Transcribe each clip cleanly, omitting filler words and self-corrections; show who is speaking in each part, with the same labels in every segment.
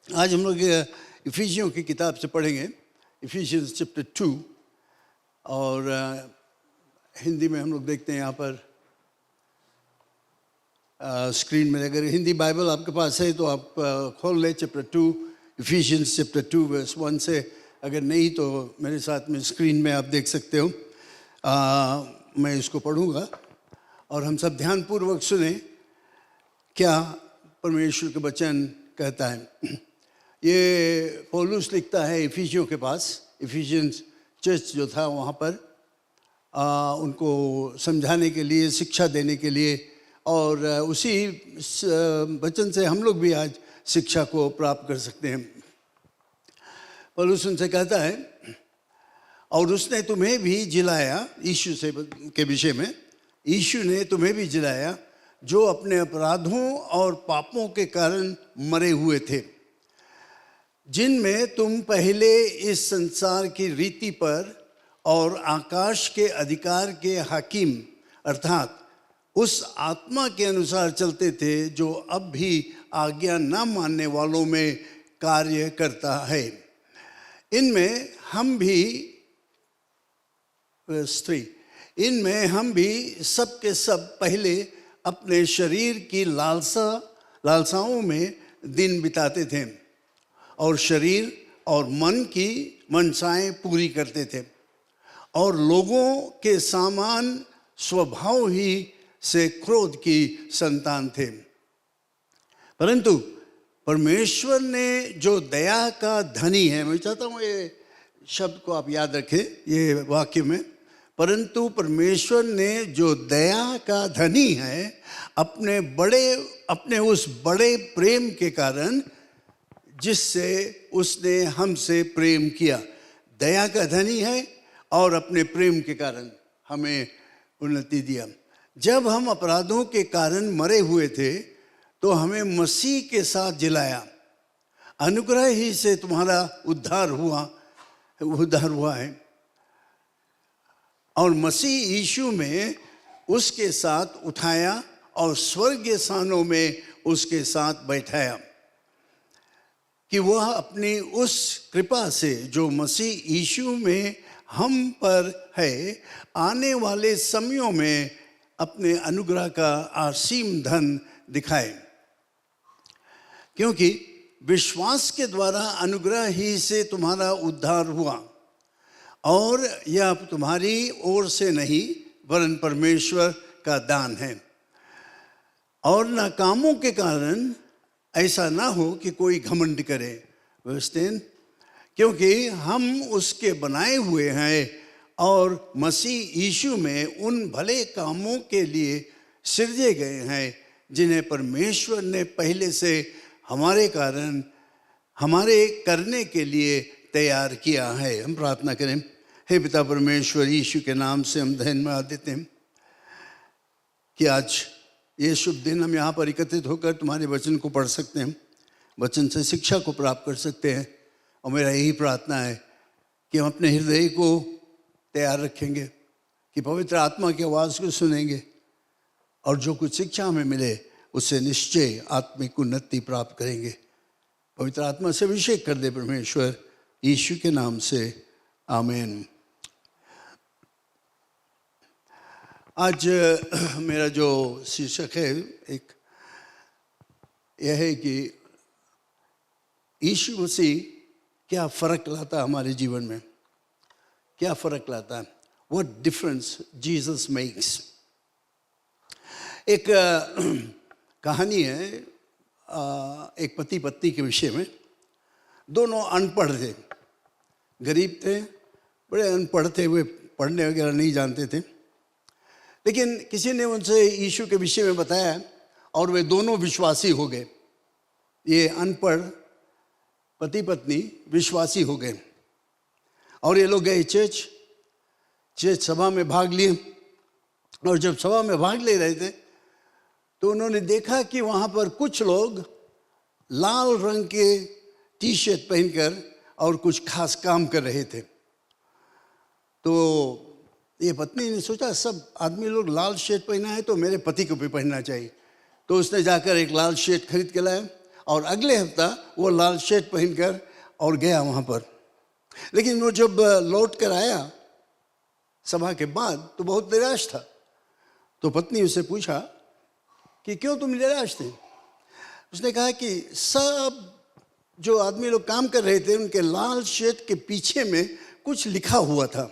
Speaker 1: आज हम लोग इफिसियों की किताब से पढ़ेंगे, इफिशियंस चैप्टर 2। और हिंदी में हम लोग देखते हैं यहाँ पर स्क्रीन में। अगर हिंदी बाइबल आपके पास है तो आप खोल ले चैप्टर 2, इफिशियंस चैप्टर 2 वर्स 1 से। अगर नहीं तो मेरे साथ में स्क्रीन में आप देख सकते हो। मैं इसको पढ़ूँगा और हम सब ध्यानपूर्वक सुने क्या परमेश्वर के वचन कहता है। ये पौलुस लिखता है इफिसियों के पास। इफिशियंस चर्च जो था वहाँ पर उनको समझाने के लिए, शिक्षा देने के लिए, और उसी वचन से हम लोग भी आज शिक्षा को प्राप्त कर सकते हैं। पौलुस उनसे कहता है, और उसने तुम्हें भी जिलाया, यीशु से के विषय में, यीशु ने तुम्हें भी जिलाया जो अपने अपराधों और पापों के कारण मरे हुए थे, जिनमें तुम पहले इस संसार की रीति पर और आकाश के अधिकार के हाकिम अर्थात उस आत्मा के अनुसार चलते थे जो अब भी आज्ञा न मानने वालों में कार्य करता है। इनमें हम भी सब के सब पहले अपने शरीर की लालसाओं में दिन बिताते थे और शरीर और मन की मनसाएं पूरी करते थे, और लोगों के समान स्वभाव ही से क्रोध की संतान थे। परंतु परमेश्वर ने जो दया का धनी है, मैं चाहता हूँ ये शब्द को आप याद रखें ये वाक्य में, परंतु परमेश्वर ने जो दया का धनी है, अपने उस बड़े प्रेम के कारण जिससे उसने हमसे प्रेम किया। दया का धनी है और अपने प्रेम के कारण हमें उन्नति दिया। जब हम अपराधों के कारण मरे हुए थे तो हमें मसीह के साथ जिलाया। अनुग्रह ही से तुम्हारा उद्धार हुआ है, और मसीह यीशु में उसके साथ उठाया और स्वर्गीय स्थानों में उसके साथ बैठाया, कि वह अपनी उस कृपा से जो मसीह यीशु में हम पर है, आने वाले समयों में अपने अनुग्रह का असीम धन दिखाए। क्योंकि विश्वास के द्वारा अनुग्रह ही से तुम्हारा उद्धार हुआ, और यह तुम्हारी ओर से नहीं वरन परमेश्वर का दान है, और न कामों के कारण, ऐसा ना हो कि कोई घमंड करे। क्योंकि हम उसके बनाए हुए हैं और मसीह यीशु में उन भले कामों के लिए सृजे गए हैं जिन्हें परमेश्वर ने पहले से हमारे करने के लिए तैयार किया है। हम प्रार्थना करें। हे पिता परमेश्वर, यीशु के नाम से हम धन्यवाद देते हैं कि आज ये शुभ दिन हम यहाँ पर एकत्रित होकर तुम्हारे वचन को पढ़ सकते हैं, वचन से शिक्षा को प्राप्त कर सकते हैं। और मेरा यही प्रार्थना है कि हम अपने हृदय को तैयार रखेंगे, कि पवित्र आत्मा की आवाज़ को सुनेंगे, और जो कुछ शिक्षा हमें मिले उससे निश्चय आत्मिक उन्नति प्राप्त करेंगे। पवित्र आत्मा से अभिषेक कर दे परमेश्वर, यीशु के नाम से आमीन। आज मेरा जो शीर्षक है यह है कि यीशु मसीह क्या फ़र्क लाता है हमारे जीवन में, क्या फ़र्क लाता है। What difference Jesus makes। एक कहानी है एक पति पत्नी के विषय में। दोनों अनपढ़ थे, गरीब थे, बड़े अनपढ़ थे, वे पढ़ने वगैरह नहीं जानते थे। लेकिन किसी ने उनसे यीशु के विषय में बताया और वे दोनों विश्वासी हो गए। ये अनपढ़ पति पत्नी विश्वासी हो गए, और ये लोग गए चर्च सभा में भाग लिए। और जब सभा में भाग ले रहे थे तो उन्होंने देखा कि वहाँ पर कुछ लोग लाल रंग के टी शर्ट पहनकर और कुछ खास काम कर रहे थे। तो ये पत्नी ने सोचा सब आदमी लोग लाल शर्ट पहना है तो मेरे पति को भी पहनना चाहिए। तो उसने जाकर एक लाल शर्ट खरीद के लाया और अगले हफ्ता वो लाल शर्ट पहनकर और गया वहाँ पर। लेकिन वो जब लौट कर आया सभा के बाद तो बहुत निराश था। तो पत्नी उससे पूछा कि क्यों तुम निराश थे? उसने कहा कि सब जो आदमी लोग काम कर रहे थे उनके लाल शर्ट के पीछे में कुछ लिखा हुआ था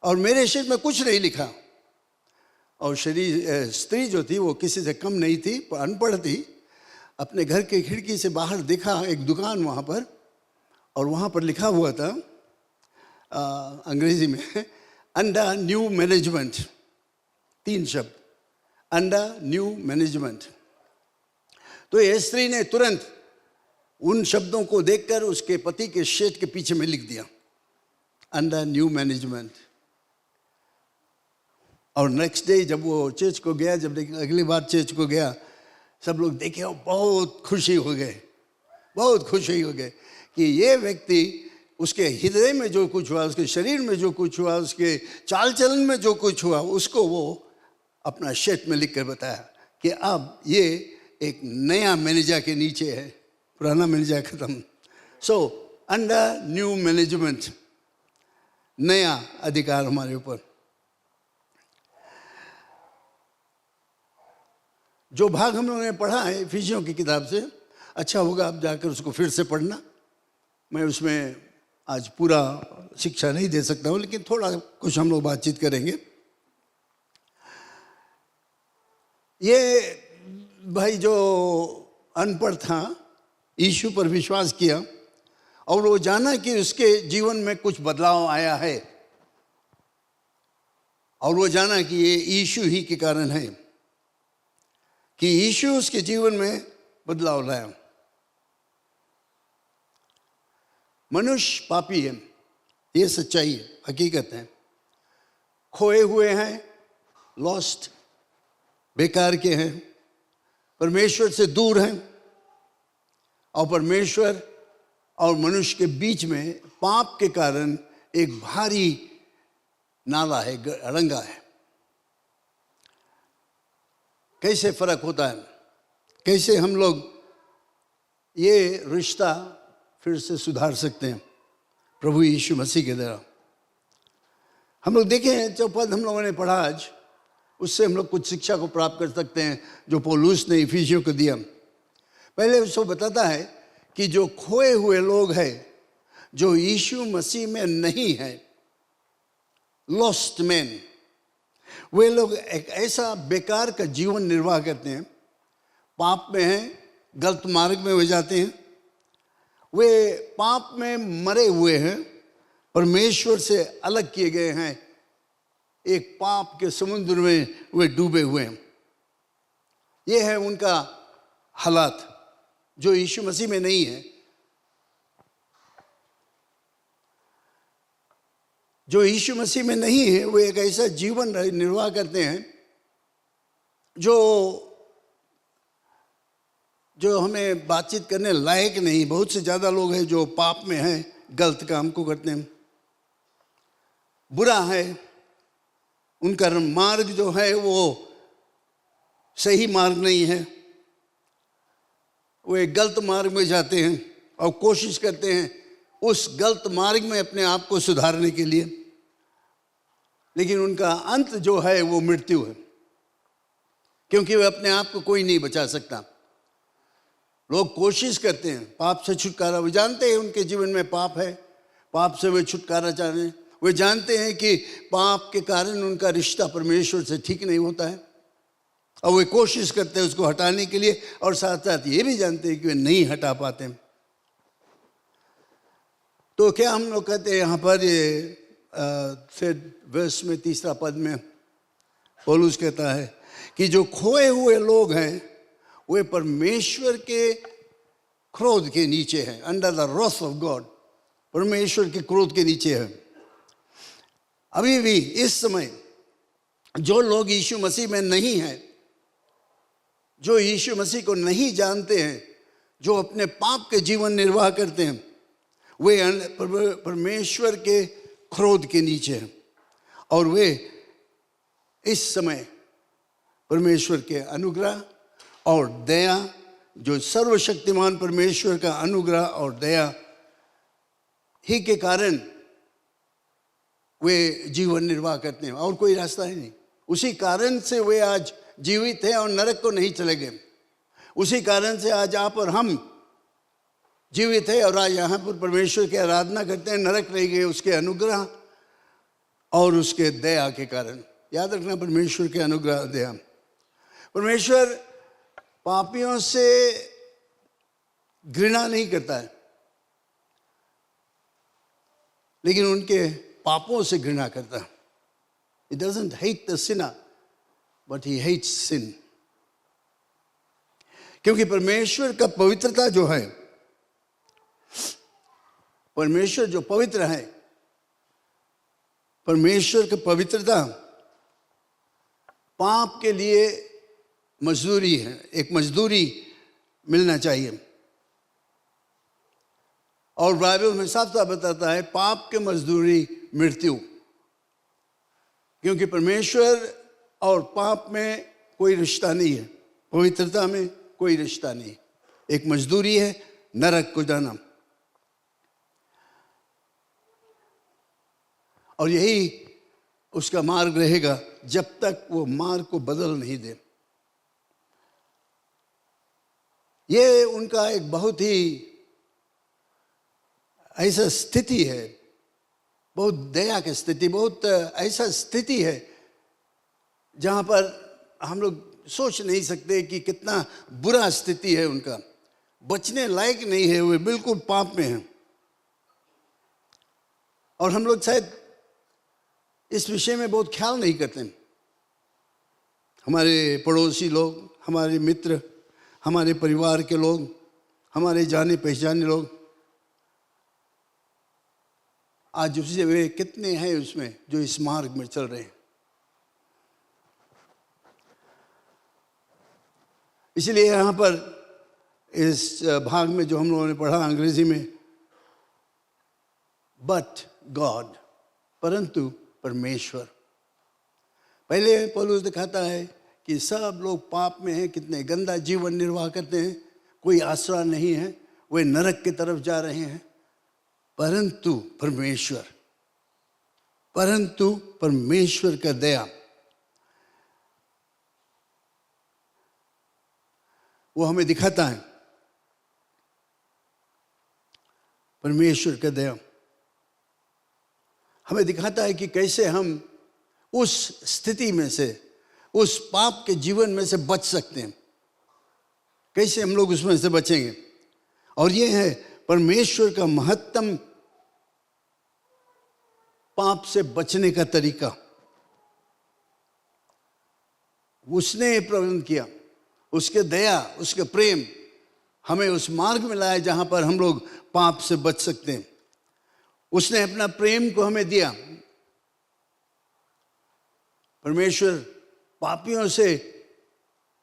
Speaker 1: और मेरे शर्ट में कुछ नहीं लिखा। और स्त्री जो थी वो किसी से कम नहीं थी, अनपढ़ थी। अपने घर के खिड़की से बाहर देखा एक दुकान वहाँ पर, और वहाँ पर लिखा हुआ था अंग्रेजी में अंडर न्यू मैनेजमेंट, 3 शब्द, अंडर न्यू मैनेजमेंट। तो ये स्त्री ने तुरंत उन शब्दों को देखकर उसके पति के शर्ट के पीछे में लिख दिया, अंडर न्यू मैनेजमेंट। और नेक्स्ट डे जब वो चर्च को गया, जब अगली बार चर्च को गया, सब लोग देखे और बहुत खुशी हो गए, बहुत खुशी हो गए कि ये व्यक्ति, उसके हृदय में जो कुछ हुआ, उसके शरीर में जो कुछ हुआ, उसके चाल चलन में जो कुछ हुआ, उसको वो अपना शर्ट में लिख कर बताया कि अब ये एक नया मैनेजर के नीचे है, पुराना मैनेजर खत्म। सो अंडर न्यू मैनेजमेंट, नया अधिकार हमारे ऊपर। जो भाग हम लोगों ने पढ़ा है इफिसियों की किताब से, अच्छा होगा आप जाकर उसको फिर से पढ़ना। मैं उसमें आज पूरा शिक्षा नहीं दे सकता हूँ, लेकिन थोड़ा कुछ हम लोग बातचीत करेंगे। ये भाई जो अनपढ़ था, यीशु पर विश्वास किया और वो जाना कि उसके जीवन में कुछ बदलाव आया है, और वो जाना कि ये यीशु ही के कारण है, कि यीशु उसके जीवन में बदलाव लाया। मनुष्य पापी है, ये सच्चाई है, हकीकत है। खोए हुए हैं, लॉस्ट, बेकार के हैं, परमेश्वर से दूर हैं, और परमेश्वर और मनुष्य के बीच में पाप के कारण एक भारी नाला है, अड़ंगा है। कैसे फर्क होता है, कैसे हम लोग ये रिश्ता फिर से सुधार सकते हैं प्रभु यीशु मसीह के द्वारा। हम लोग देखें जो पद हम लोगों ने पढ़ा आज, उससे हम लोग कुछ शिक्षा को प्राप्त कर सकते हैं जो पौलुस ने इफिसियों को दिया। पहले उसको बताता है कि जो खोए हुए लोग हैं, जो यीशु मसीह में नहीं है, लॉस्ट मैन, वे लोग एक ऐसा बेकार का जीवन निर्वाह करते हैं, पाप में हैं, गलत मार्ग में हो जाते हैं, वे पाप में मरे हुए हैं, परमेश्वर से अलग किए गए हैं, एक पाप के समुद्र में वे डूबे हुए हैं। ये है उनका हालात जो यीशु मसीह में नहीं है। जो यीशु मसीह में नहीं है वो एक ऐसा जीवन निर्वाह करते हैं जो हमें बातचीत करने लायक नहीं। बहुत से ज़्यादा लोग हैं जो पाप में हैं, गलत काम को करते हैं, बुरा है, उनका मार्ग जो है वो सही मार्ग नहीं है, वो एक गलत मार्ग में जाते हैं और कोशिश करते हैं उस गलत मार्ग में अपने आप को सुधारने के लिए, लेकिन उनका अंत जो है वो मृत्यु है, क्योंकि वे अपने आप को कोई नहीं बचा सकता। लोग कोशिश करते हैं पाप से छुटकारा, वे जानते हैं उनके जीवन में पाप है, पाप से वे छुटकारा चाहते हैं, वे जानते हैं कि पाप के कारण उनका रिश्ता परमेश्वर से ठीक नहीं होता है, और वे कोशिश करते हैं उसको हटाने के लिए, और साथ साथ ये भी जानते हैं कि वे नहीं हटा पाते। तो क्या हम लोग कहते हैं यहाँ पर, ये फिर वर्स में 3 पद में पौलुस कहता है कि जो खोए हुए लोग हैं वे परमेश्वर के क्रोध के नीचे हैं, अंडर द रॉथ ऑफ गॉड, परमेश्वर के क्रोध के नीचे है। अभी भी इस समय जो लोग यीशु मसीह में नहीं हैं, जो यीशु मसीह को नहीं जानते हैं, जो अपने पाप के जीवन निर्वाह करते हैं, वे परमेश्वर के क्रोध के नीचे हैं, और वे इस समय परमेश्वर के अनुग्रह और दया जो सर्वशक्तिमान परमेश्वर का अनुग्रह और दया ही के कारण वे जीवन निर्वाह करते हैं, और कोई रास्ता ही नहीं। उसी कारण से वे आज जीवित हैं और नरक को नहीं चले गए। उसी कारण से आज आप और हम जीवित है और आज यहाँ पर परमेश्वर की आराधना करते हैं, नरक नहीं गए, उसके अनुग्रह और उसके दया के कारण। याद रखना, परमेश्वर के अनुग्रह दया। परमेश्वर पापियों से घृणा नहीं करता है, लेकिन उनके पापों से घृणा करता है। He doesn't hate the sinner, but he hates sin. क्योंकि परमेश्वर का पवित्रता जो है, परमेश्वर जो पवित्र है, परमेश्वर की पवित्रता पाप के लिए मजदूरी है, एक मजदूरी मिलना चाहिए। और बाइबल में साफ साफ बताता है पाप के मजदूरी मृत्यु। क्योंकि परमेश्वर और पाप में कोई रिश्ता नहीं है, पवित्रता में कोई रिश्ता नहीं, एक मजदूरी है, नरक को जाना। और यही उसका मार्ग रहेगा जब तक वो मार्ग को बदल नहीं दे। ये उनका एक बहुत ही ऐसा स्थिति है, बहुत दया की स्थिति, बहुत ऐसा स्थिति है जहाँ पर हम लोग सोच नहीं सकते कि कितना बुरा स्थिति है उनका। बचने लायक नहीं है, वे बिल्कुल पाप में हैं। और हम लोग शायद इस विषय में बहुत ख्याल नहीं करते। हमारे पड़ोसी लोग, हमारे मित्र, हमारे परिवार के लोग, हमारे जाने पहचाने लोग, आज उससे वे कितने हैं उसमें जो इस मार्ग में चल रहे हैं। इसलिए यहाँ पर इस भाग में जो हम लोगों ने पढ़ा अंग्रेजी में, बट गॉड, परंतु परमेश्वर। पहले पौलुस दिखाता है कि सब लोग पाप में हैं, कितने गंदा जीवन निर्वाह करते हैं, कोई आसरा नहीं है, वे नरक की तरफ जा रहे हैं। परंतु परमेश्वर, परंतु परमेश्वर का दया, वो हमें दिखाता है। परमेश्वर का दया हमें दिखाता है कि कैसे हम उस स्थिति में से, उस पाप के जीवन में से बच सकते हैं, कैसे हम लोग उसमें से बचेंगे। और ये है परमेश्वर का महत्तम पाप से बचने का तरीका। उसने प्रबंध किया, उसके दया, उसके प्रेम हमें उस मार्ग में लाया जहां पर हम लोग पाप से बच सकते हैं। उसने अपना प्रेम को हमें दिया। परमेश्वर पापियों से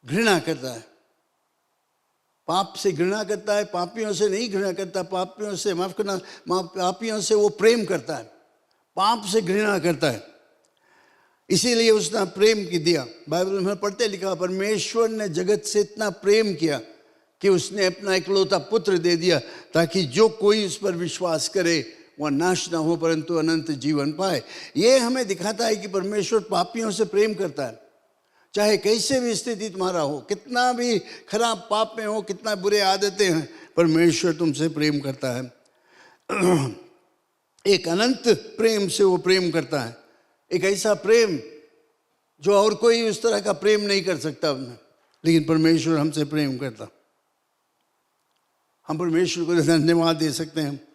Speaker 1: घृणा करता है, पाप से घृणा करता है, पापियों से नहीं घृणा करता, पापियों से माफ करना, पापियों से वो प्रेम करता है, पाप से घृणा करता है। इसीलिए उसने प्रेम की दिया। बाइबल में पढ़ते लिखा, परमेश्वर ने जगत से इतना प्रेम किया कि उसने अपना इकलौता पुत्र दे दिया, ताकि जो कोई उस पर विश्वास करे वह नाश ना हो परंतु अनंत जीवन पाए। ये हमें दिखाता है कि परमेश्वर पापियों से प्रेम करता है। चाहे कैसे भी स्थिति तुम्हारा हो, कितना भी खराब पाप में हो, कितना बुरे आदतें हैं, परमेश्वर तुमसे प्रेम करता है। एक अनंत प्रेम से वो प्रेम करता है, एक ऐसा प्रेम जो और कोई उस तरह का प्रेम नहीं कर सकता, लेकिन परमेश्वर हमसे प्रेम करता। हम परमेश्वर को धन्यवाद दे सकते हैं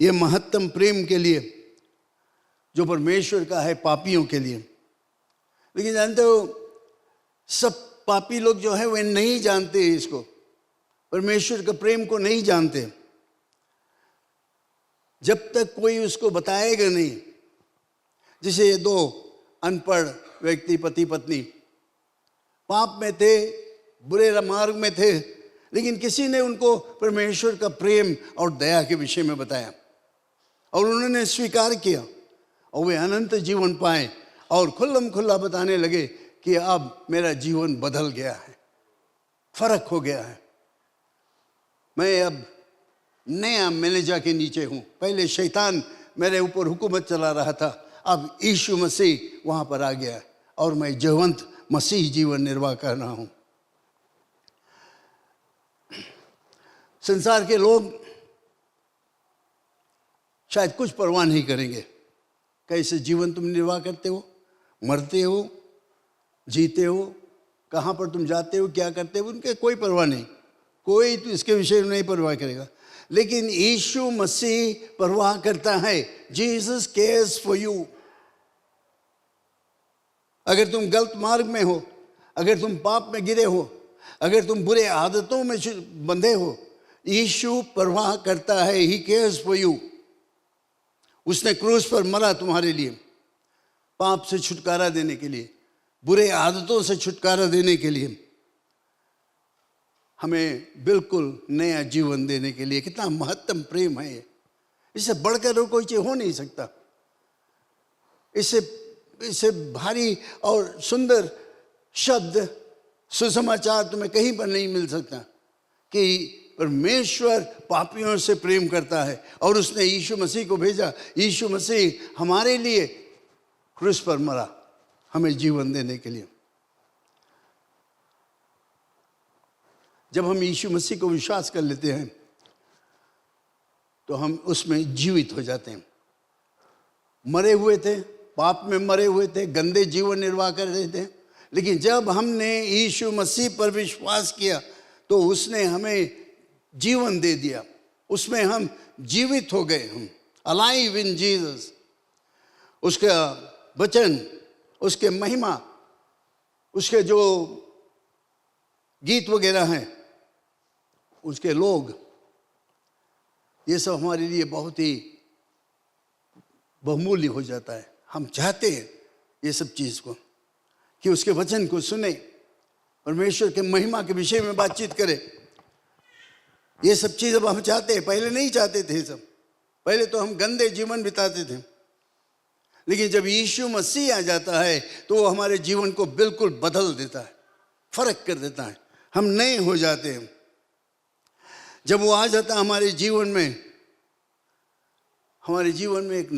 Speaker 1: ये महत्तम प्रेम के लिए जो परमेश्वर का है पापियों के लिए। लेकिन जानते हो, सब पापी लोग जो है वे नहीं जानते इसको, परमेश्वर के प्रेम को नहीं जानते। जब तक कोई उसको बताएगा नहीं, जैसे ये दो अनपढ़ व्यक्ति, पति पत्नी, पाप में थे, बुरे मार्ग में थे, लेकिन किसी ने उनको परमेश्वर का प्रेम और दया के विषय में बताया और उन्होंने स्वीकार किया और वे अनंत जीवन पाए और खुल्लम खुल्ला बताने लगे कि अब मेरा जीवन बदल गया है, फर्क हो गया है, मैं अब नया मैनेजर के नीचे हूँ। पहले शैतान मेरे ऊपर हुकूमत चला रहा था, अब यीशु मसीह वहाँ पर आ गया और मैं जीवंत मसीह जीवन निर्वाह कर रहा हूँ। संसार के लोग शायद कुछ परवाह नहीं करेंगे कैसे जीवन तुम निर्वाह करते हो, मरते हो, जीते हो, कहाँ पर तुम जाते हो, क्या करते हो, उनके कोई परवाह नहीं। कोई तो इसके विषय में नहीं परवाह करेगा, लेकिन यीशु मसीह परवाह करता है। Jesus cares for you. अगर तुम गलत मार्ग में हो, अगर तुम पाप में गिरे हो, अगर तुम बुरे आदतों में बंधे हो, यीशु परवाह करता है। He cares for you. उसने क्रूस पर मरा तुम्हारे लिए, पाप से छुटकारा देने के लिए, बुरे आदतों से छुटकारा देने के लिए, हमें बिल्कुल नया जीवन देने के लिए। कितना महत्तम प्रेम है ये, इससे बढ़कर कोई चीज हो नहीं सकता। इससे भारी और सुंदर शब्द, सुसमाचार तुम्हें कहीं पर नहीं मिल सकता कि परमेश्वर पापियों से प्रेम करता है और उसने यीशु मसीह को भेजा। यीशु मसीह हमारे लिए क्रूस पर मरा, हमें जीवन देने के लिए। जब हम यीशु मसीह को विश्वास कर लेते हैं तो हम उसमें जीवित हो जाते हैं। मरे हुए थे, पाप में मरे हुए थे, गंदे जीवन निर्वाह कर रहे थे, लेकिन जब हमने यीशु मसीह पर विश्वास किया तो उसने हमें जीवन दे दिया। उसमें हम जीवित हो गए, हम अलाइव इन जीसस। उसका वचन, उसके महिमा, उसके जो गीत वगैरह हैं, उसके लोग, ये सब हमारे लिए बहुत ही बहुमूल्य हो जाता है। हम चाहते हैं ये सब चीज़ को, कि उसके वचन को सुने, परमेश्वर के महिमा के विषय में बातचीत करें। ये सब चीज़ अब हम चाहते हैं, पहले नहीं चाहते थे सब। पहले तो हम गंदे जीवन बिताते थे, लेकिन जब यीशु मसीह आ जाता है तो वो हमारे जीवन को बिल्कुल बदल देता है, फर्क कर देता है, हम नए हो जाते हैं। जब वो आ जाता है हमारे जीवन में, हमारे जीवन में एक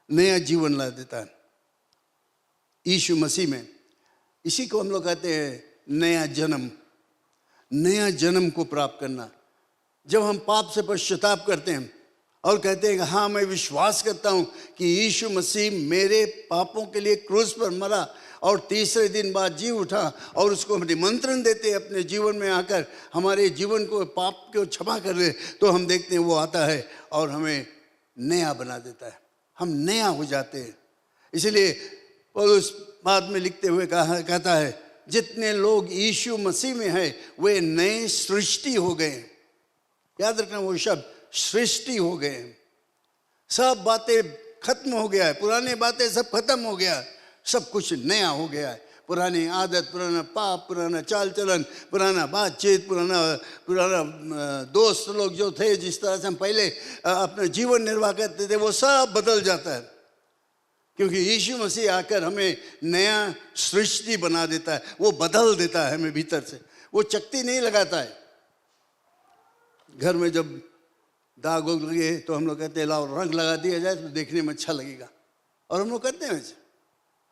Speaker 1: नया जीवन ला देता है यीशु मसीह में। इसी को हम लोग कहते हैं नया जन्म। नया जन्म को प्राप्त करना। जब हम पाप से पश्चाताप करते हैं और कहते हैं कि हाँ, मैं विश्वास करता हूँ कि यीशु मसीह मेरे पापों के लिए क्रूस पर मरा और तीसरे दिन बाद जी उठा, और उसको हम निमंत्रण देते हैं अपने जीवन में आकर हमारे जीवन को, पाप को क्षमा कर दे, तो हम देखते हैं वो आता है और हमें नया बना देता है, हम नया हो जाते हैं। इसलिए पौलुस बाद में लिखते हुए कहता है, जितने लोग यीशु मसीह में है वे नए सृष्टि हो गए। याद रखना वो शब्द, सृष्टि हो गए। सब बातें खत्म हो गया है, पुरानी बातें सब खत्म हो गया, सब कुछ नया हो गया है। पुरानी आदत, पुराना पाप, पुराना चाल चलन, पुराना बातचीत, पुराना दोस्त लोग जो थे, जिस तरह से हम पहले अपना जीवन निर्वाह करते थे, वो सब बदल जाता है, क्योंकि यीशु मसीह आकर हमें नया सृष्टि बना देता है। वो बदल देता है हमें भीतर से, वो चकती नहीं लगाता है। घर में जब दाग उग लगे तो हम लोग कहते हैं लाओ रंग लगा दिया जाए तो देखने में अच्छा लगेगा, और हम लोग करते हैं वैसे,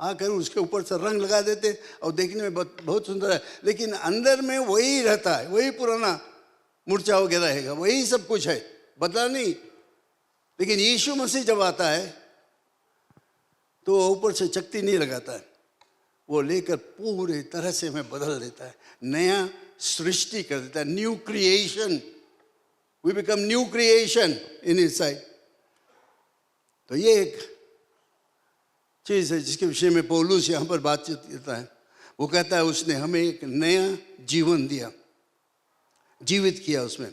Speaker 1: आकर उसके ऊपर से रंग लगा देते और देखने में बहुत सुंदर है, लेकिन अंदर में वही रहता है, वही पुराना मुर्चा होकर रहेगा, वही सब कुछ है, बदला नहीं। लेकिन यीशु मसीह जब आता है तो ऊपर से चकती नहीं लगाता है, वो लेकर पूरे तरह से हमें बदल देता है, नया सृष्टि कर देता है। New creation, we become new creation in his sight. तो ये एक चीज़ है जिसके विषय में पौलुस यहाँ पर बातचीत करता है। वो कहता है उसने हमें एक नया जीवन दिया, जीवित किया उसमें।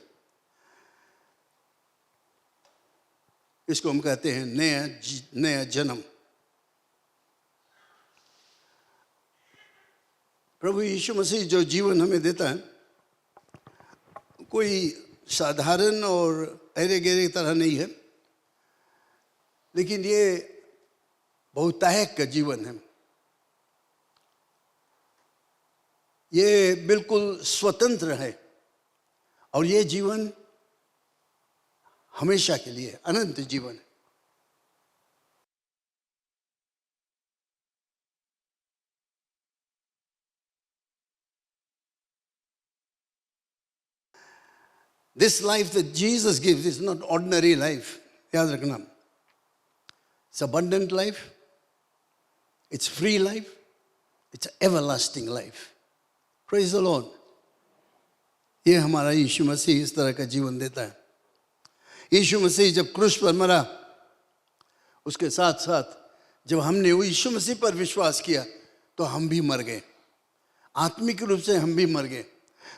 Speaker 1: इसको हम कहते हैं नया जन्म। प्रभु यीशु मसीह जो जीवन हमें देता है, कोई साधारण और अरे गहरे तरह नहीं है, लेकिन ये बहुतायक का जीवन है। ये बिल्कुल स्वतंत्र है और ये जीवन हमेशा के लिए अनंत जीवन है। This life that Jesus gives is not ordinary life. याद रखना, it's abundant life, it's free life, it's everlasting life. Praise the Lord. ये हमारा यीशु मसीह इस तरह का जीवन देता है। यीशु मसीह जब क्रूस पर मरा, उसके साथ साथ जब हमने वो यीशु मसीह पर विश्वास किया तो हम भी मर गए, आत्मिक रूप से हम भी मर गए।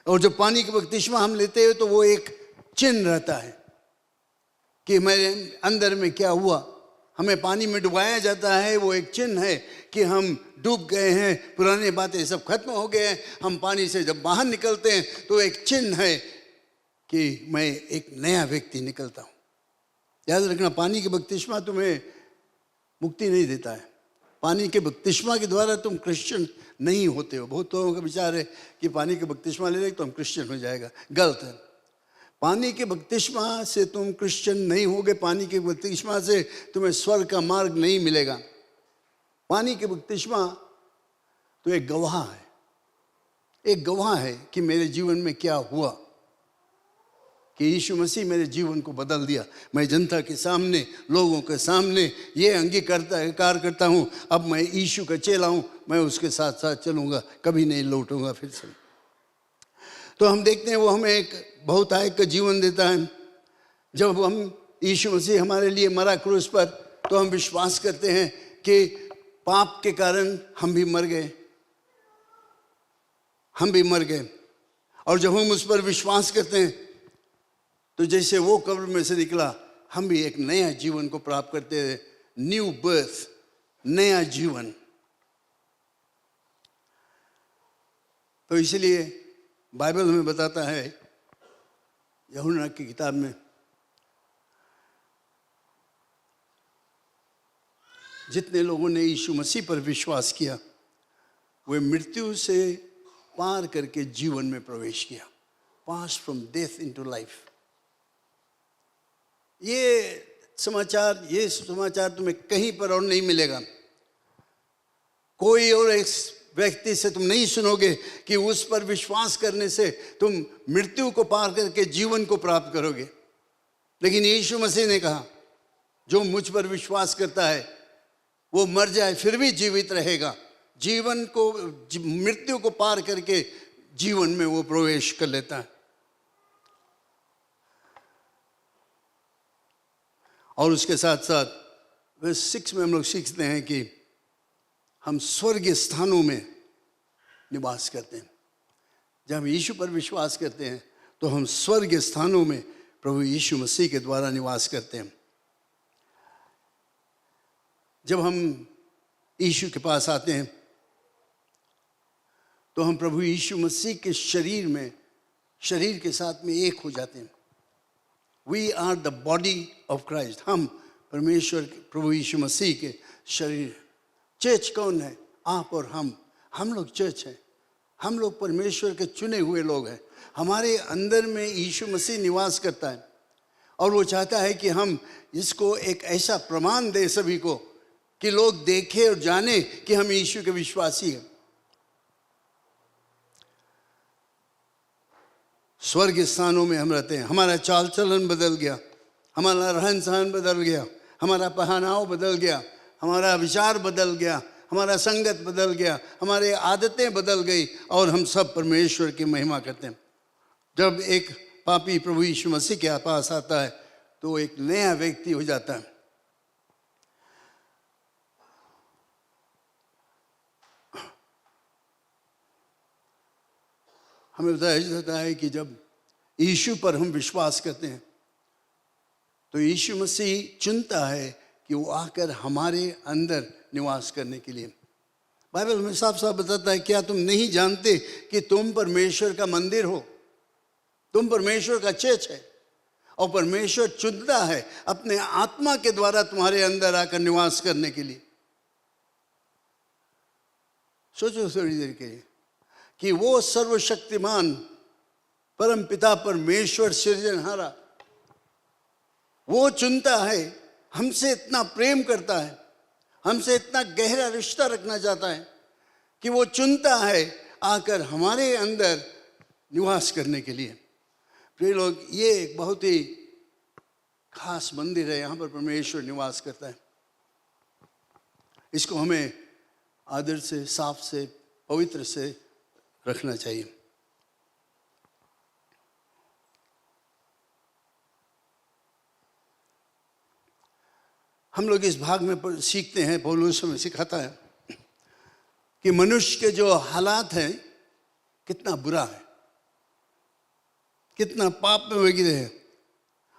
Speaker 1: और जब पानी का बपतिस्मा हम लेते हैं तो वो एक चिन्ह रहता है कि मेरे अंदर में क्या हुआ। हमें पानी में डुबाया जाता है, वो एक चिन्ह है कि हम डूब गए हैं, पुरानी बातें सब खत्म हो गए हैं। हम पानी से जब बाहर निकलते हैं तो एक चिन्ह है कि मैं एक नया व्यक्ति निकलता हूँ। याद रखना, पानी के बपतिस्मा तुम्हें मुक्ति नहीं देता है। पानी के बपतिस्मा के द्वारा तुम क्रिश्चियन नहीं होते हो। बहुत लोगों का विचार है कि पानी के बपतिस्मा ले लेंगे तो हम क्रिश्चियन हो जाएगा। गलत है। पानी के बपतिस्मा से तुम क्रिश्चियन नहीं होगे। पानी के बपतिस्मा से तुम्हें स्वर्ग का मार्ग नहीं मिलेगा। पानी के बपतिस्मा तो एक गवाह है, एक गवाह है कि मेरे जीवन में क्या हुआ, कि यीशु मसीह मेरे जीवन को बदल दिया। मैं जनता के सामने, लोगों के सामने ये अंगीकार करता हूँ, अब मैं यीशु का चेला हूँ, मैं उसके साथ साथ चलूँगा, कभी नहीं लौटूंगा फिर से। तो हम देखते हैं वो हमें एक बहुतायक का जीवन देता है। जब हम यीशु मसीह हमारे लिए मरा क्रूस पर, तो हम विश्वास करते हैं कि पाप के कारण हम भी मर गए, हम भी मर गए। और जब हम उस पर विश्वास करते हैं तो जैसे वो कब्र में से निकला, हम भी एक नया जीवन को प्राप्त करते हैं। न्यू बर्थ, नया जीवन। तो इसलिए बाइबल हमें बताता है, यूहन्ना की किताब में, जितने लोगों ने यीशु मसीह पर विश्वास किया वे मृत्यु से पार करके जीवन में प्रवेश किया। पास फ्रॉम डेथ इनटू लाइफ। ये समाचार तुम्हें कहीं पर और नहीं मिलेगा। कोई और एक व्यक्ति से तुम नहीं सुनोगे कि उस पर विश्वास करने से तुम मृत्यु को पार करके जीवन को प्राप्त करोगे। लेकिन यीशु मसीह ने कहा, जो मुझ पर विश्वास करता है वो मर जाए फिर भी जीवित रहेगा। जीवन को, मृत्यु को पार करके जीवन में वो प्रवेश कर लेता है। और उसके साथ साथ वर्स 6 में हम लोग सीखते हैं कि हम स्वर्गीय स्थानों में निवास करते हैं। जब हम यीशु पर विश्वास करते हैं तो हम स्वर्गीय स्थानों में प्रभु यीशु मसीह के द्वारा निवास करते हैं। जब हम यीशु के पास आते हैं तो हम प्रभु यीशु मसीह के शरीर के साथ में एक हो जाते हैं। We are the body of Christ. हम परमेश्वर प्रभु यीशु मसीह के शरीर। चर्च कौन है? आप और हम लोग चर्च हैं। हम लोग परमेश्वर के चुने हुए लोग हैं। हमारे अंदर में यीशु मसीह निवास करता है और वो चाहता है कि हम इसको एक ऐसा प्रमाण दें सभी को कि लोग देखें और जाने कि हम यीशु के विश्वासी हैं। स्वर्ग स्थानों में हम रहते हैं। हमारा चाल चलन बदल गया, हमारा रहन सहन बदल गया, हमारा पहनाव बदल गया, हमारा विचार बदल गया, हमारा संगत बदल गया, हमारे आदतें बदल गई और हम सब परमेश्वर की महिमा करते हैं। जब एक पापी प्रभु यीशु मसीह के पास आता है तो एक नया व्यक्ति हो जाता है। हमें बताया जाता है कि जब यीशु पर हम विश्वास करते हैं तो यीशु मसीह चुनता है कि वो आकर हमारे अंदर निवास करने के लिए। बाइबल में साफ साफ बताता है, क्या तुम नहीं जानते कि तुम परमेश्वर का मंदिर हो? तुम परमेश्वर का चर्च है और परमेश्वर चुनता है अपने आत्मा के द्वारा तुम्हारे अंदर आकर निवास करने के लिए। सोचो थोड़ी देर के लिए कि वो सर्वशक्तिमान परम पिता परमेश्वर सृजनहारा, वो चुनता है, हमसे इतना प्रेम करता है, हमसे इतना गहरा रिश्ता रखना चाहता है कि वो चुनता है आकर हमारे अंदर निवास करने के लिए। प्रिय लोग, ये एक बहुत ही खास मंदिर है, यहाँ पर परमेश्वर निवास करता है। इसको हमें आदर से, साफ से, पवित्र से रखना चाहिए। हम लोग इस भाग में सीखते हैं, पौलुस हमें सिखाता है कि मनुष्य के जो हालात हैं कितना बुरा है, कितना पाप में गिरे हैं,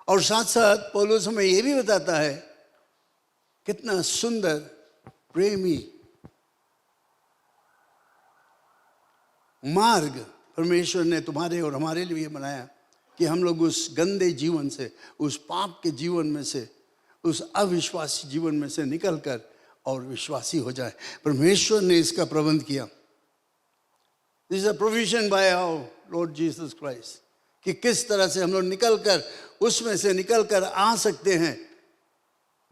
Speaker 1: और साथ साथ पौलुस हमें ये भी बताता है कितना सुंदर, प्रेमी मार्ग परमेश्वर ने तुम्हारे और हमारे लिए बनाया कि हम लोग उस गंदे जीवन से, उस पाप के जीवन में से, उस अविश्वासी जीवन में से निकलकर और विश्वासी हो जाए। परमेश्वर ने इसका प्रबंध किया। This is a provision by our Lord Jesus Christ, कि किस तरह से हम लोग निकलकर, उसमें से निकलकर आ सकते हैं,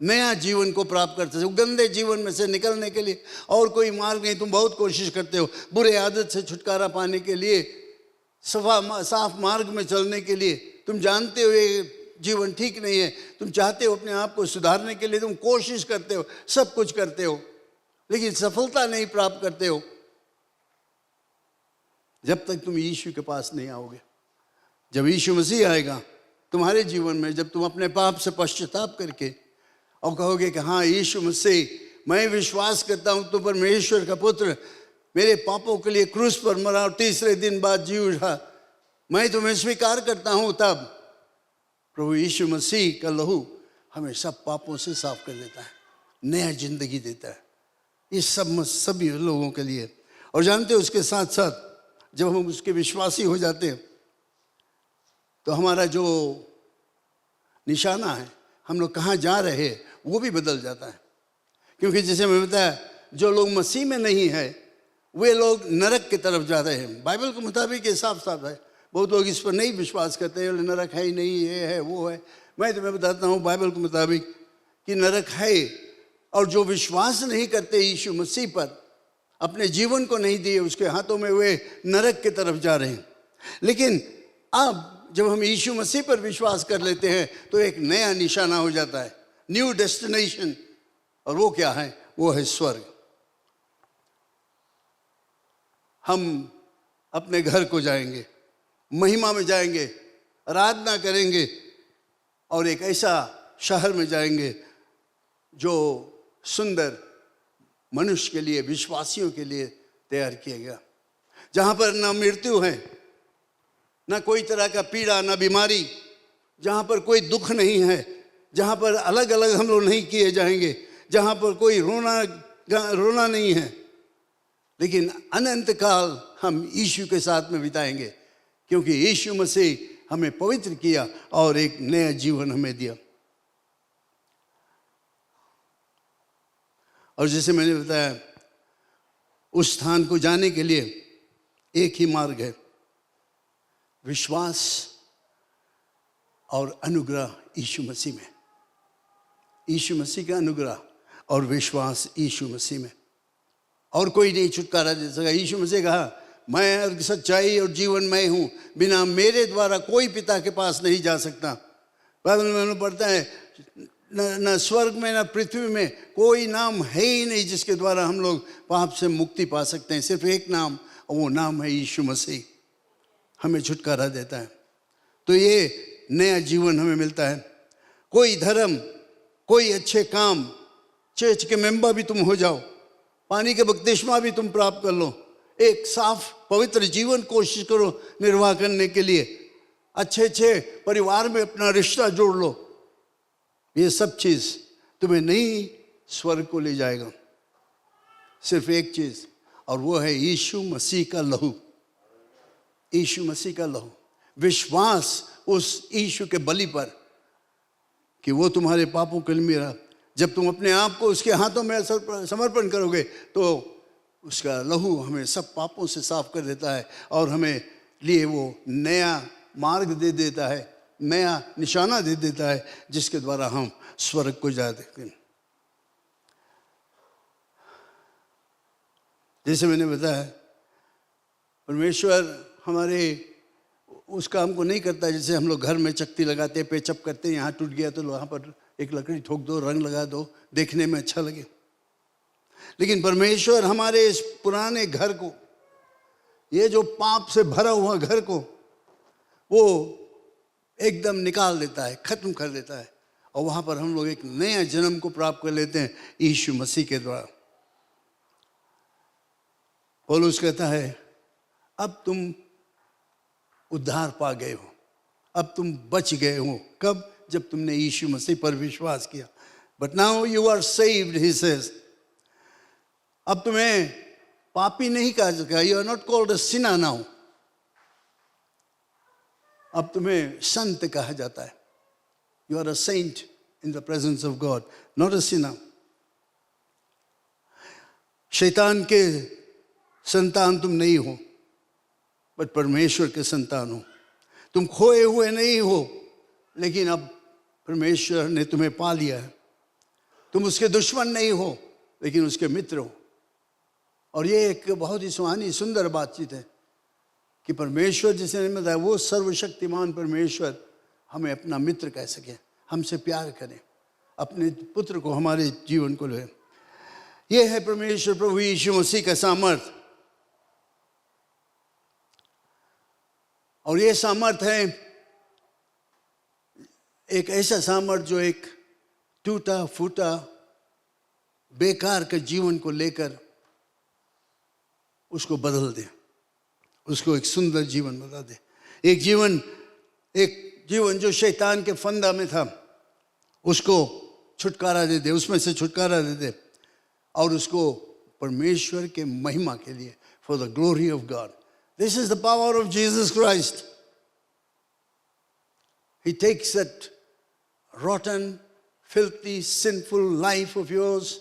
Speaker 1: नया जीवन को प्राप्त करते हैं। गंदे जीवन में से निकलने के लिए और कोई मार्ग नहीं। तुम बहुत कोशिश करते हो बुरे आदत से छुटकारा पाने के लिए, साफ मार्ग में चलने के लिए। तुम जानते हो ये जीवन ठीक नहीं है, तुम चाहते हो अपने आप को सुधारने के लिए, तुम कोशिश करते हो, सब कुछ करते हो, लेकिन सफलता नहीं प्राप्त करते हो जब तक तुम यीशु के पास नहीं आओगे। जब यीशु मसीह आएगा तुम्हारे जीवन में, जब तुम अपने पाप से पश्चाताप करके और कहोगे कि हाँ यीशु मसीह, मैं विश्वास करता हूँ तो परमेश्वर का पुत्र मेरे पापों के लिए क्रूस पर मरा और तीसरे दिन बाद जी उठा, मैं तुम्हें स्वीकार करता हूँ, तब प्रभु यीशु मसीह का लहू हमें सब पापों से साफ कर देता है, नया जिंदगी देता है। ये सब सभी लोगों के लिए। और जानते हो, उसके साथ साथ जब हम उसके विश्वासी हो जाते हैं तो हमारा जो निशाना है, हम लोग कहाँ जा रहे हैं, वो भी बदल जाता है। क्योंकि जैसे मैं बताया, जो लोग मसीह में नहीं है वे लोग नरक की तरफ जा रहे हैं। बाइबल के मुताबिक ये साफ साफ है। बहुत लोग इस पर नहीं विश्वास करते हैं, नरक है ही नहीं, ये है वो है। मैं तुम्हें बताता हूँ बाइबल के मुताबिक कि नरक है, और जो विश्वास नहीं करते यीशु मसीह पर, अपने जीवन को नहीं दिए उसके हाथों में, वे नरक की तरफ जा रहे हैं। लेकिन अब जब हम यीशु मसीह पर विश्वास कर लेते हैं तो एक नया निशाना हो जाता है, न्यू डेस्टिनेशन। और वो क्या है? वो है स्वर्ग। हम अपने घर को जाएंगे, महिमा में जाएंगे, आराधना करेंगे, और एक ऐसा शहर में जाएंगे जो सुंदर मनुष्य के लिए, विश्वासियों के लिए तैयार किया गया, जहाँ पर ना मृत्यु है, ना कोई तरह का पीड़ा, ना बीमारी, जहाँ पर कोई दुख नहीं है, जहाँ पर अलग अलग हम लोग नहीं किए जाएंगे, जहाँ पर कोई रोना नहीं है, लेकिन अनंत काल हम यीशु के साथ में बिताएंगे, क्योंकि यीशु मसीह हमें पवित्र किया और एक नया जीवन हमें दिया। और जैसे मैंने बताया, उस स्थान को जाने के लिए एक ही मार्ग है, विश्वास और अनुग्रह यीशु मसीह में। यीशु मसीह का अनुग्रह और विश्वास यीशु मसीह में, और कोई नहीं छुटकारा दे सका। यीशु मसीह कहा, मैं सच्चाई और जीवन मैं हूँ, बिना मेरे द्वारा कोई पिता के पास नहीं जा सकता। बाइबल में पढ़ता है, न स्वर्ग में न पृथ्वी में कोई नाम है ही नहीं जिसके द्वारा हम लोग पाप से मुक्ति पा सकते हैं। सिर्फ एक नाम, और वो नाम है यीशु मसीह, हमें छुटकारा देता है। तो ये नया जीवन हमें मिलता है। कोई धर्म, कोई अच्छे काम, चर्च के मेंबर भी तुम हो जाओ, पानी के बपतिस्मा भी तुम प्राप्त कर लो, एक साफ पवित्र जीवन कोशिश करो निर्वाह करने के लिए, अच्छे परिवार में अपना रिश्ता जोड़ लो, ये सब चीज़ तुम्हें नहीं स्वर्ग को ले जाएगा। सिर्फ एक चीज़, और वो है यीशु मसीह का लहू। यीशु मसीह का लहू, विश्वास उस यीशु के बलि पर कि वो तुम्हारे पापों के लिए मेरा। जब तुम अपने आप को उसके हाथों में समर्पण करोगे तो उसका लहू हमें सब पापों से साफ कर देता है और हमें लिए वो नया मार्ग दे देता है, नया निशाना दे देता है, जिसके द्वारा हम स्वर्ग को जा देखते हैं। जैसे मैंने बताया, परमेश्वर हमारे उस काम को नहीं करता जैसे हम लोग घर में चक्ति लगाते, पेचअप करते हैं, यहाँ टूट गया तो वहाँ पर एक लकड़ी ठोक दो, रंग लगा दो, देखने में अच्छा लगे। लेकिन परमेश्वर हमारे इस पुराने घर को, ये जो पाप से भरा हुआ घर को, वो एकदम निकाल देता है, खत्म कर देता है, और वहाँ पर हम लोग एक नया जन्म को प्राप्त कर लेते हैं यीशु मसीह के द्वारा। पौलुस कहता है, अब तुम उद्धार पा गए हो, अब तुम बच गए हो। कब? जब तुमने यीशु मसीह पर विश्वास किया। But now you are saved, he says. अब तुम्हें पापी नहीं कहा जाएगा, you are not called a sinner now. अब तुम्हें संत कहा जाता है। You are a saint in the presence of God, not a sinner. शैतान के संतान तुम नहीं हो, बट परमेश्वर के संतान हो। तुम खोए हुए नहीं हो, लेकिन अब परमेश्वर ने तुम्हें पा लिया है। तुम उसके दुश्मन नहीं हो, लेकिन उसके मित्र हो। और ये एक बहुत ही सुहानी सुंदर बातचीत है कि परमेश्वर, जिसे बताया, वो सर्वशक्तिमान परमेश्वर हमें अपना मित्र कह सके, हमसे प्यार करें, अपने पुत्र को हमारे जीवन को ले। ये है परमेश्वर प्रभु यीशु मसीह का सामर्थ। और ये सामर्थ है एक ऐसा सामर्थ जो एक टूटा फूटा बेकार के जीवन को लेकर उसको बदल दे, उसको एक सुंदर जीवन बता दे। एक जीवन जो शैतान के फंदा में था, उसको छुटकारा दे दे, उसमें से छुटकारा दे दे, और उसको परमेश्वर के महिमा के लिए, for the glory of God. This is the power of Jesus Christ. He takes that rotten, filthy, sinful life of yours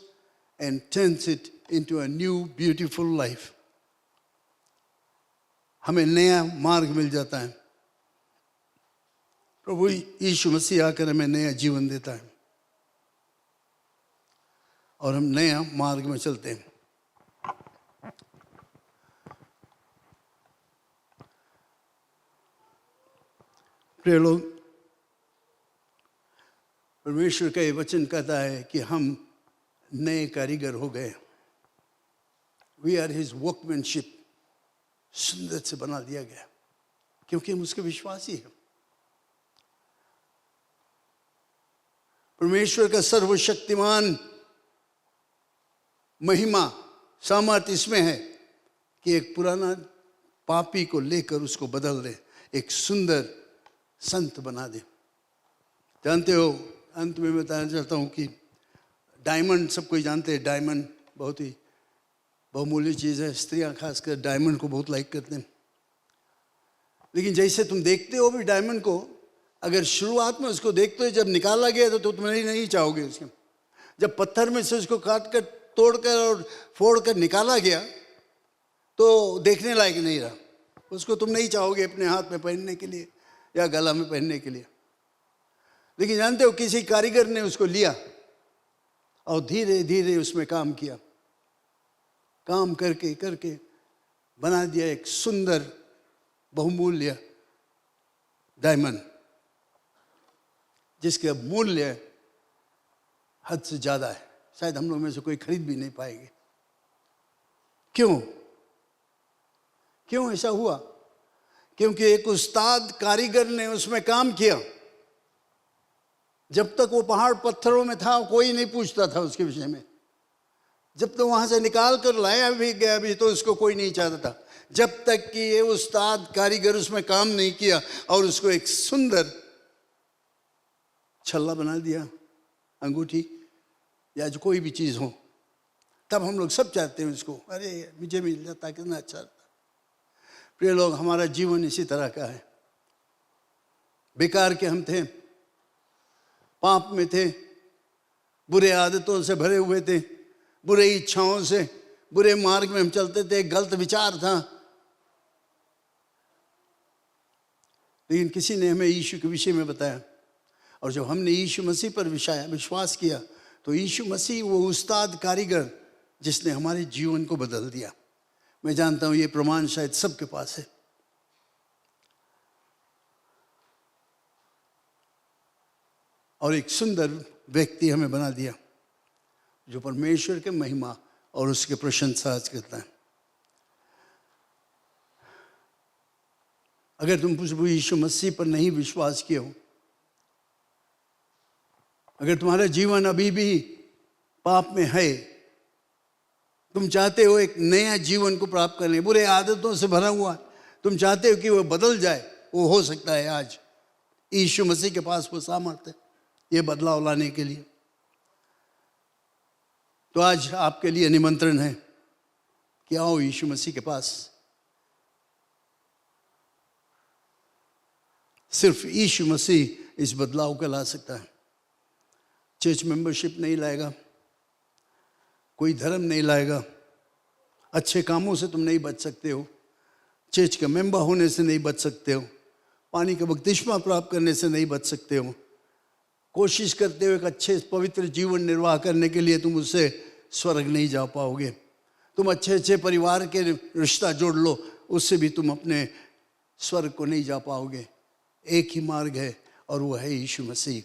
Speaker 1: and turns it into a new, beautiful life. हमें नया मार्ग मिल जाता है। प्रभु यीशु मसीह आकर हमें नया जीवन देता है और हम नया मार्ग में चलते हैं। प्रिय लोग, परमेश्वर का ये वचन कहता है कि हम नए कारीगर हो गए। वी आर हिज वर्कमैनशिप, सुंदर से बना दिया गया, क्योंकि हम उसके विश्वासी हैं। परमेश्वर का सर्वशक्तिमान महिमा सामर्थ इसमें है कि एक पुराना पापी को लेकर उसको बदल दे, एक सुंदर संत बना दे। जानते हो, अंत में बताना चाहता हूँ कि डायमंड, सब कोई जानते हैं, डायमंड बहुत ही बहुमूल्य चीज़ है। स्त्रियाँ खासकर डायमंड को बहुत लाइक करते हैं। लेकिन जैसे तुम देखते हो भी डायमंड को, अगर शुरुआत में उसको देखते हो, जब निकाला गया तो तुम नहीं चाहोगे उसके। जब पत्थर में से उसको काट कर, तोड़ कर और फोड़ कर निकाला गया तो देखने लायक नहीं रहा। उसको तुम नहीं चाहोगे अपने हाथ में पहनने के लिए या गला में पहनने के लिए। लेकिन जानते हो, किसी कारीगर ने उसको लिया और धीरे धीरे उसमें काम किया, काम करके करके बना दिया एक सुंदर बहुमूल्य डायमंड, जिसका मूल्य हद से ज़्यादा है। शायद हम लोग में से कोई खरीद भी नहीं पाएंगे। क्यों ऐसा हुआ? क्योंकि एक उस्ताद कारीगर ने उसमें काम किया। जब तक वो पहाड़ पत्थरों में था, कोई नहीं पूछता था उसके विषय में। जब तो वहां से निकाल कर लाया भी गया भी तो उसको कोई नहीं चाहता था, जब तक कि ये उस्ताद कारीगर उसमें काम नहीं किया और उसको एक सुंदर छल्ला बना दिया, अंगूठी या जो कोई भी चीज़ हो। तब हम लोग सब चाहते हैं उसको, अरे मुझे मिल जाता कितना अच्छा लगता। प्रिय लोग, हमारा जीवन इसी तरह का है। बेकार के हम थे, पाप में थे, बुरे आदतों से भरे हुए थे, बुरे इच्छाओं से, बुरे मार्ग में हम चलते थे, गलत विचार था। लेकिन किसी ने हमें यीशु के विषय में बताया, और जब हमने यीशु मसीह पर विश्वास किया तो यीशु मसीह वो उस्ताद कारीगर जिसने हमारे जीवन को बदल दिया। मैं जानता हूँ ये प्रमाण शायद सबके पास है। और एक सुंदर व्यक्ति हमें बना दिया जो परमेश्वर के महिमा और उसके प्रशंसा करता है। अगर तुम प्रभु यीशु मसीह पर नहीं विश्वास किए हो, अगर तुम्हारा जीवन अभी भी पाप में है, तुम चाहते हो एक नया जीवन को प्राप्त करने, बुरे आदतों से भरा हुआ, तुम चाहते हो कि वो बदल जाए, वो हो सकता है। आज यीशु मसीह के पास वो सामर्थ्य है ये बदलाव लाने के लिए। तो आज आपके लिए निमंत्रण है कि आओ यीशु मसीह के पास। सिर्फ यीशु मसीह इस बदलाव को ला सकता है। चर्च मेंबरशिप नहीं लाएगा, कोई धर्म नहीं लाएगा, अच्छे कामों से तुम नहीं बच सकते हो, चर्च का मेंबर होने से नहीं बच सकते हो, पानी का बपतिस्मा प्राप्त करने से नहीं बच सकते हो, कोशिश करते हो एक अच्छे पवित्र जीवन निर्वाह करने के लिए तुम उससे स्वर्ग नहीं जा पाओगे। तुम अच्छे परिवार के रिश्ता जोड़ लो, उससे भी तुम अपने स्वर्ग को नहीं जा पाओगे। एक ही मार्ग है और वो है यीशु मसीह।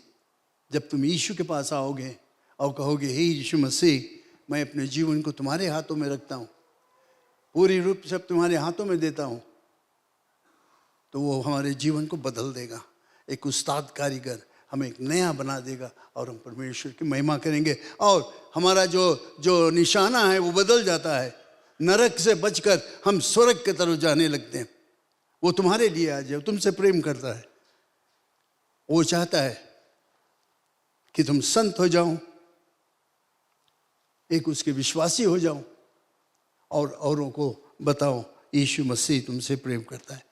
Speaker 1: जब तुम यीशु के पास आओगे और कहोगे हे यीशु मसीह, मैं अपने जीवन को तुम्हारे हाथों में रखता हूँ, पूरी रूप से तुम्हारे हाथों में देता हूँ, तो वो हमारे जीवन को बदल देगा। एक उस्ताद कारीगर हमें एक नया बना देगा और हम परमेश्वर की महिमा करेंगे। और हमारा जो निशाना है वो बदल जाता है। नरक से बचकर हम स्वर्ग की तरफ जाने लगते हैं। वो तुम्हारे लिए आ जाए, तुमसे प्रेम करता है, वो चाहता है कि तुम संत हो जाओ, एक उसके विश्वासी हो जाओ और औरों को बताओ यीशु मसीह तुमसे प्रेम करता है।